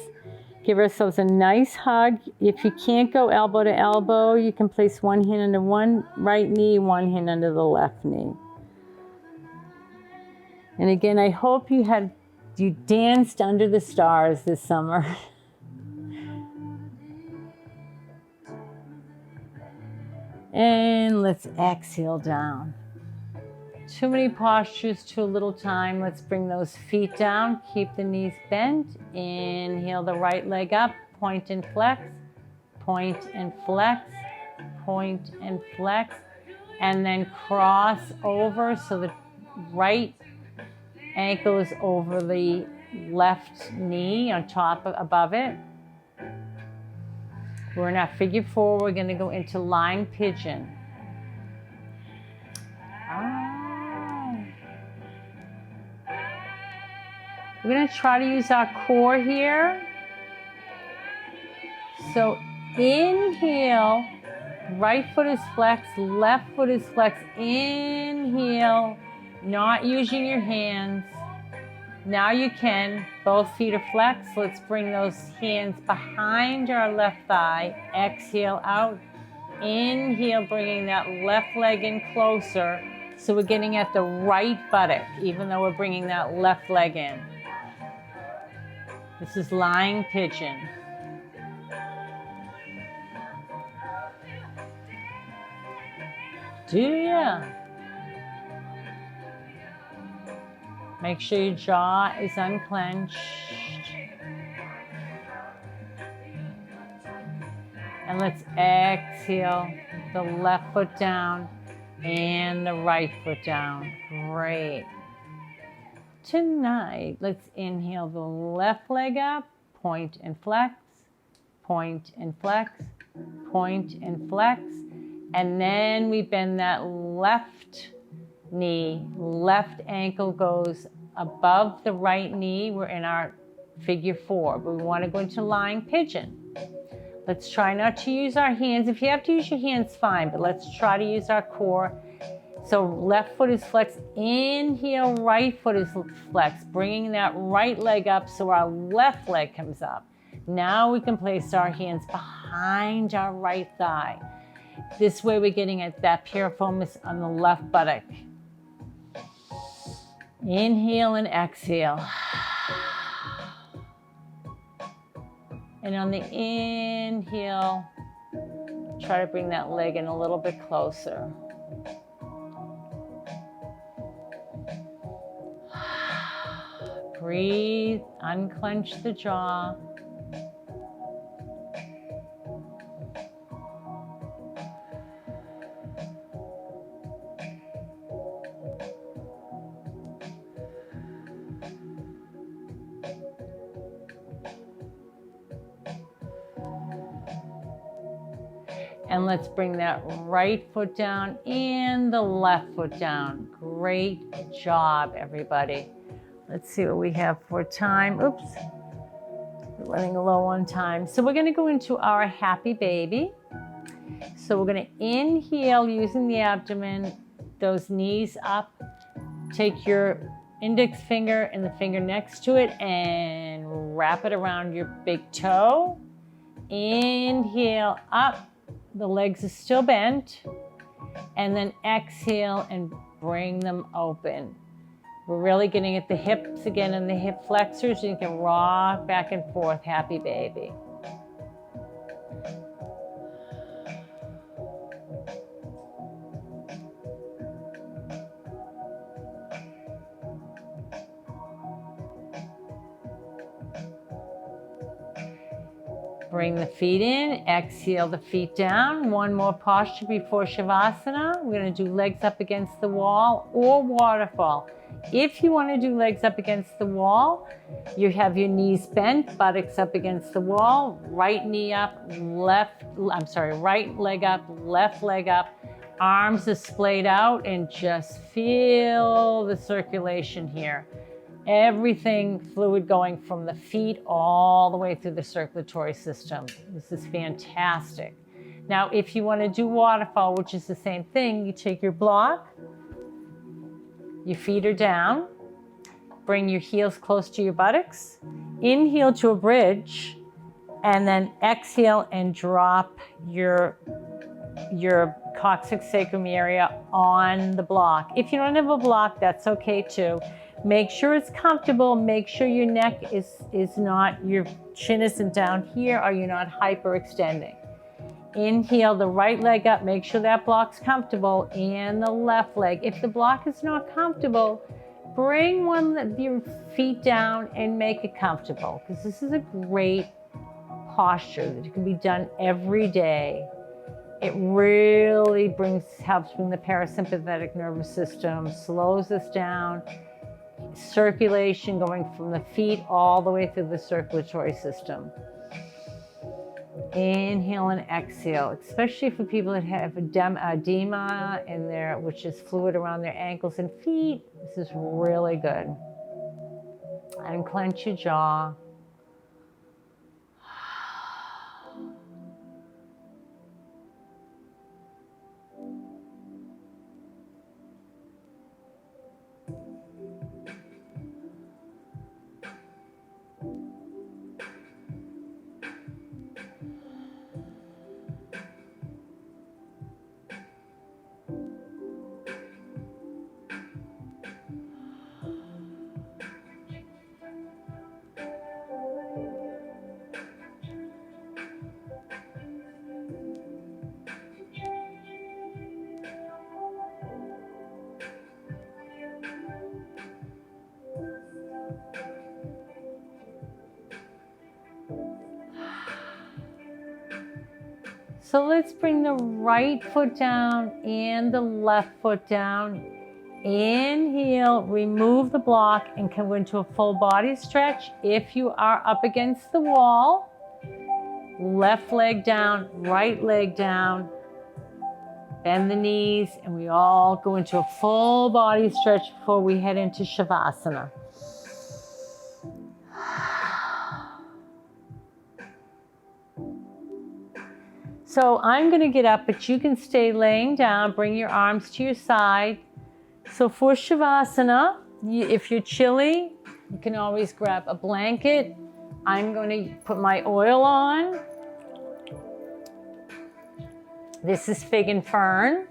Give ourselves a nice hug. If you can't go elbow to elbow, you can place one hand under one right knee, one hand under the left knee. And again, I hope you danced under the stars this summer. And let's exhale down. Too many postures, too little time. Let's bring those feet down. Keep the knees bent. Inhale the right leg up. Point and flex. Point and flex. Point and flex. And then cross over so the right ankle is over the left knee on top above it. We're in our figure four. We're going to go into lying pigeon. We're going to try to use our core here. So inhale, right foot is flexed, left foot is flexed. Inhale, not using your hands. Now you can. Both feet are flexed. Let's bring those hands behind our left thigh. Exhale out. Inhale, bringing that left leg in closer. So we're getting at the right buttock, even though we're bringing that left leg in. This is lying pigeon. Do ya? Make sure your jaw is unclenched. And let's exhale the left foot down and the right foot down. Great. Tonight, let's inhale the left leg up, point and flex, point and flex, point and flex. And then we bend that left knee, left ankle goes above the right knee. We're in our figure 4, but we want to go into lying pigeon. Let's try not to use our hands. If you have to use your hands, fine, but let's try to use our core. So left foot is flexed, inhale, right foot is flexed, bringing that right leg up so our left leg comes up. Now we can place our hands behind our right thigh. This way we're getting at that piriformis on the left buttock. Inhale and exhale. And on the inhale, try to bring that leg in a little bit closer. Breathe, unclench the jaw. And let's bring that right foot down and the left foot down. Great job, everybody. Let's see what we have for time. Oops, we're running low on time. So we're gonna go into our happy baby. So we're gonna inhale using the abdomen, those knees up. Take your index finger and the finger next to it and wrap it around your big toe. Inhale up, the legs are still bent. And then exhale and bring them open. We're really getting at the hips again and the hip flexors. You can rock back and forth, happy baby. Bring the feet in, exhale the feet down. One more posture before Shavasana. We're going to do legs up against the wall or waterfall. If you want to do legs up against the wall, you have your knees bent, buttocks up against the wall, right knee up, right leg up, left leg up. Arms are splayed out and just feel the circulation here. Everything fluid going from the feet all the way through the circulatory system. This is fantastic. Now, if you want to do waterfall, which is the same thing, you take your block, your feet are down, bring your heels close to your buttocks, inhale to a bridge, and then exhale and drop your coccyx sacrum area on the block. If you don't have a block, that's okay too. Make sure it's comfortable. Make sure your neck is not, your chin isn't down here, or you're not hyperextending. Inhale the right leg up. Make sure that block's comfortable, and the left leg. If the block is not comfortable, bring one of your feet down and make it comfortable, because this is a great posture that can be done every day. It really helps bring the parasympathetic nervous system, slows us down. Circulation going from the feet all the way through the circulatory system. Inhale and exhale, especially for people that have edema in there, which is fluid around their ankles and feet. This is really good. Unclench your jaw. So let's bring the right foot down and the left foot down. Inhale, remove the block and come into a full body stretch. If you are up against the wall, left leg down, right leg down, bend the knees, and we all go into a full body stretch before we head into Shavasana. So I'm going to get up, but you can stay laying down. Bring your arms to your side. So for Shavasana, if you're chilly, you can always grab a blanket. I'm going to put my oil on. This is Fig and Fern.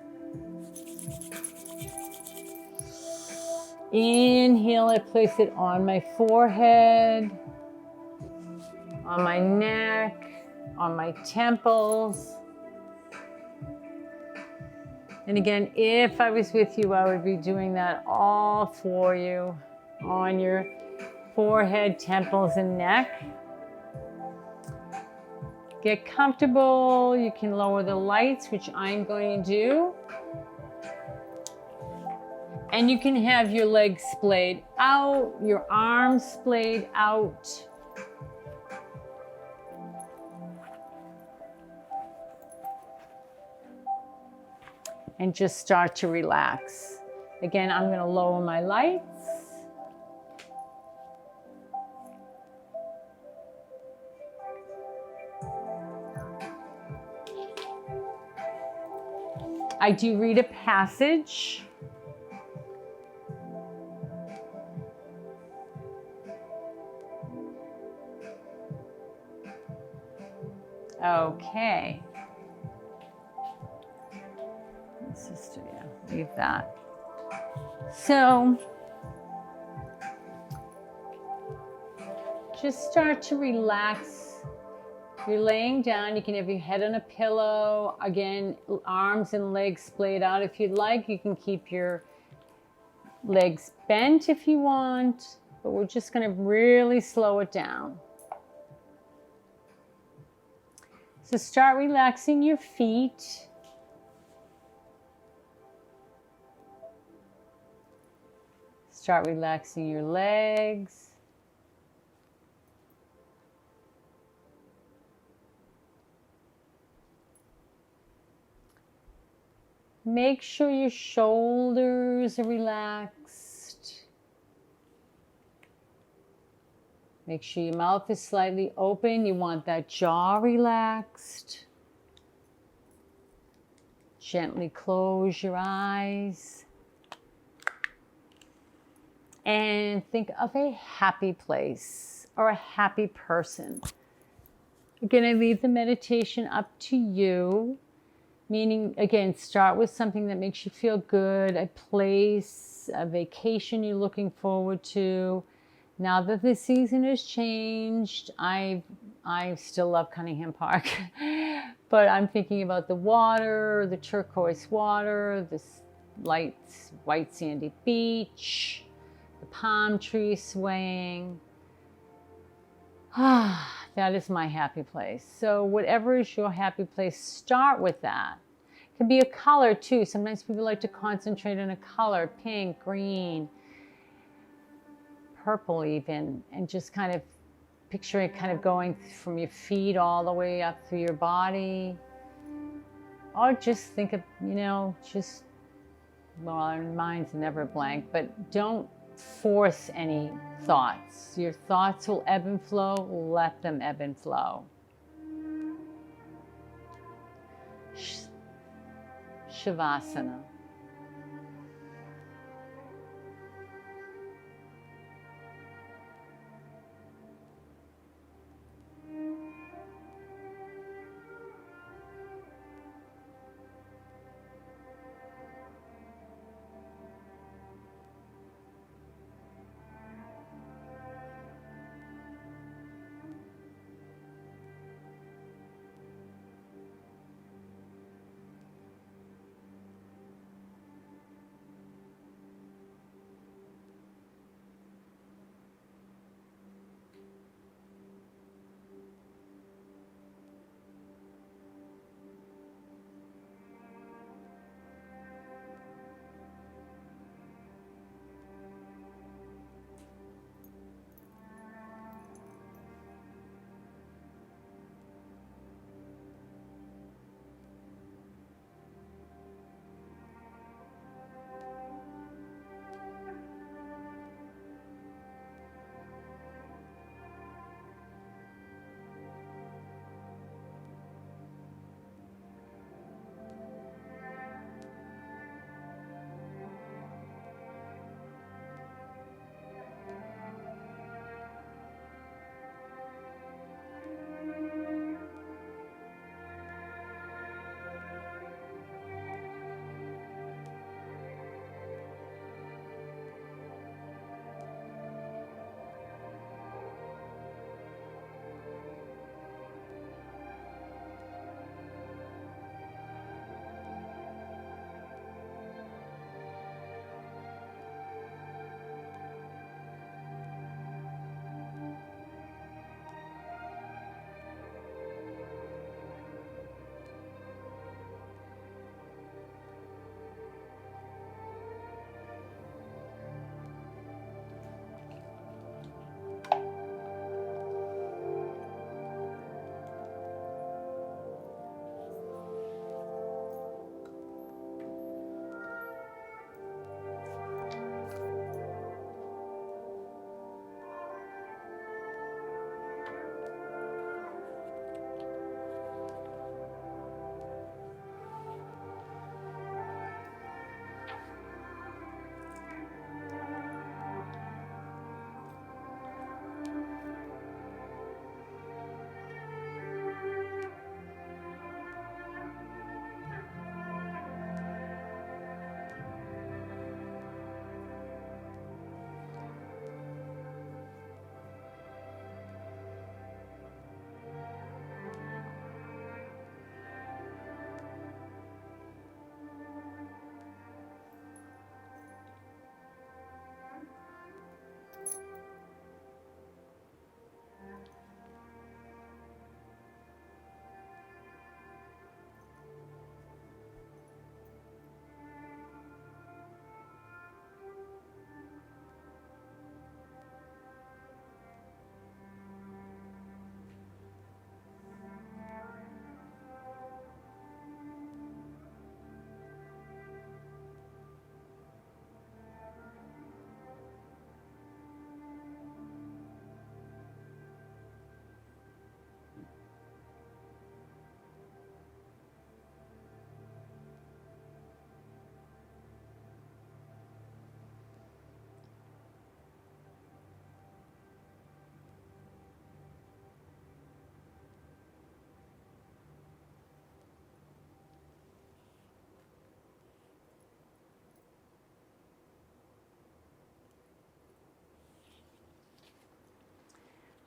Inhale, I place it on my forehead, on my neck, on my temples. And again, if I was with you, I would be doing that all for you on your forehead, temples, and neck. Get comfortable. You can lower the lights, which I'm going to do. And you can have your legs splayed out, your arms splayed out. And just start to relax. Again, I'm going to lower my lights. I do read a passage. Okay. Sister, yeah, leave that. So just start to relax. You're laying down. You can have your head on a pillow. Again, arms and legs splayed out. If you'd like, you can keep your legs bent if you want, but we're just going to really slow it down. So start relaxing your feet. Start relaxing your legs. Make sure your shoulders are relaxed. Make sure your mouth is slightly open. You want that jaw relaxed. Gently close your eyes. And think of a happy place or a happy person. Again, I leave the meditation up to you. Meaning, again, start with something that makes you feel good, a place, a vacation you're looking forward to. Now that the season has changed, I still love Cunningham Park, but I'm thinking about the water, the turquoise water, this light, white sandy beach, the palm trees swaying. That is my happy place. So whatever is your happy place, start with that. It can be a color too. Sometimes people like to concentrate on a color, pink, green, purple even, and just kind of picture it kind of going from your feet all the way up through your body. Or just think of, well, our mind's never blank, but don't force any thoughts. Your thoughts will ebb and flow. Let them ebb and flow. Shavasana.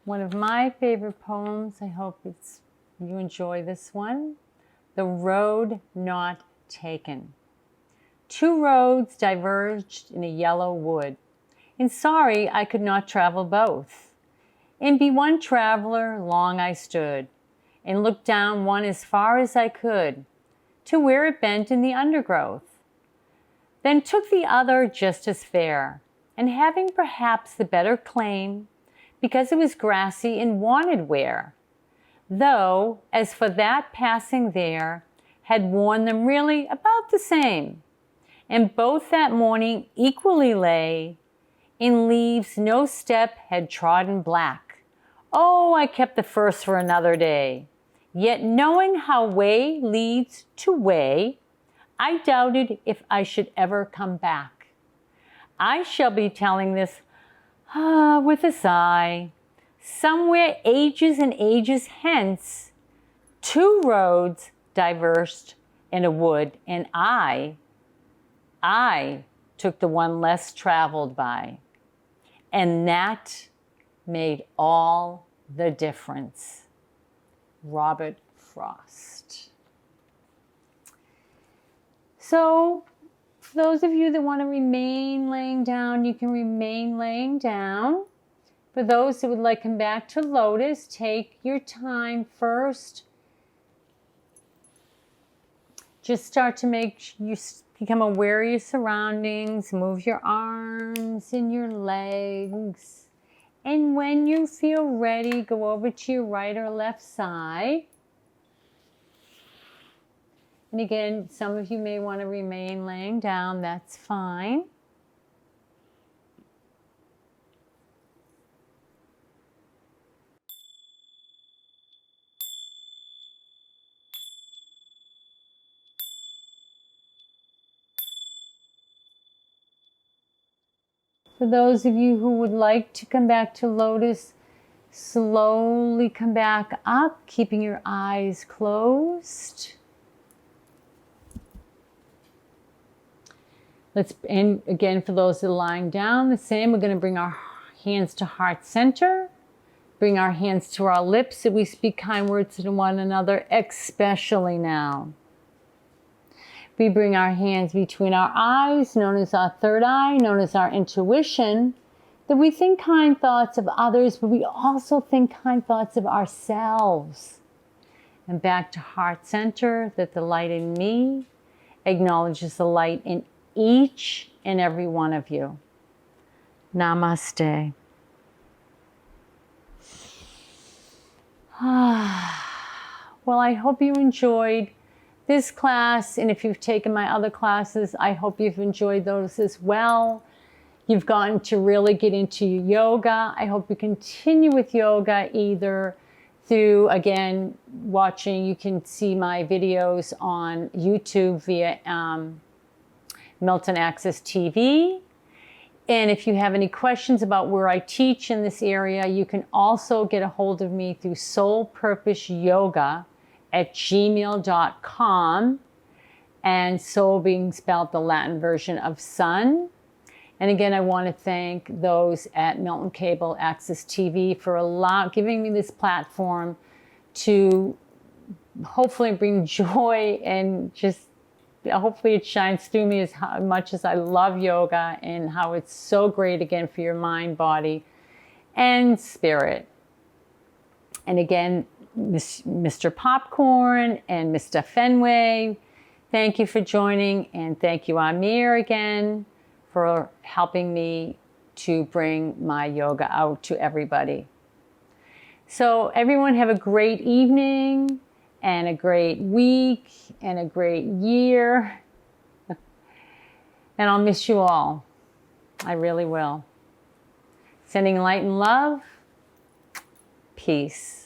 one of my favorite poems. I hope you enjoy this one. The Road Not Taken. Two roads diverged in a yellow wood, and sorry I could not travel both. And be one traveler long I stood, and looked down one as far as I could, to where it bent in the undergrowth. Then took the other just as fair, and having perhaps the better claim, because it was grassy and wanted wear. Though, as for that passing there, had worn them really about the same, and both that morning equally lay in leaves no step had trodden black. Oh, I kept the first for another day. Yet knowing how way leads to way, I doubted if I should ever come back. I shall be telling this with a sigh. Somewhere ages and ages hence, two roads diverged in a wood, and I took the one less traveled by. And that made all the difference. Robert Frost. So, for those of you that want to remain laying down, you can remain laying down. For those that would like to come back to Lotus, take your time first. Just start to make you become aware of your surroundings. Move your arms and your legs. And when you feel ready, go over to your right or left side. And again, some of you may want to remain laying down. That's fine. For those of you who would like to come back to Lotus, slowly come back up, keeping your eyes closed. And again, for those that are lying down, the same. We're going to bring our hands to heart center. Bring our hands to our lips so we speak kind words to one another, especially now. We bring our hands between our eyes, known as our third eye, known as our intuition, that we think kind thoughts of others, but we also think kind thoughts of ourselves. And back to heart center, that the light in me acknowledges the light in each and every one of you. Namaste. Well, I hope you enjoyed this class, and if you've taken my other classes, I hope you've enjoyed those as well. You've gotten to really get into yoga. I hope you continue with yoga either through, again, watching. You can see my videos on YouTube via Milton Access TV. And if you have any questions about where I teach in this area, you can also get a hold of me through soulpurposeyoga@gmail.com. And soul being spelled the Latin version of sun. And again, I want to thank those at Milton Cable Access TV for giving me this platform to hopefully bring joy and just hopefully it shines through me as much as I love yoga and how it's so great, again, for your mind, body, and spirit. And again, Mr. Popcorn and Mr. Fenway, thank you for joining. And thank you, Amir, again, for helping me to bring my yoga out to everybody. So everyone have a great evening and a great week and a great year. And I'll miss you all. I really will. Sending light and love. Peace.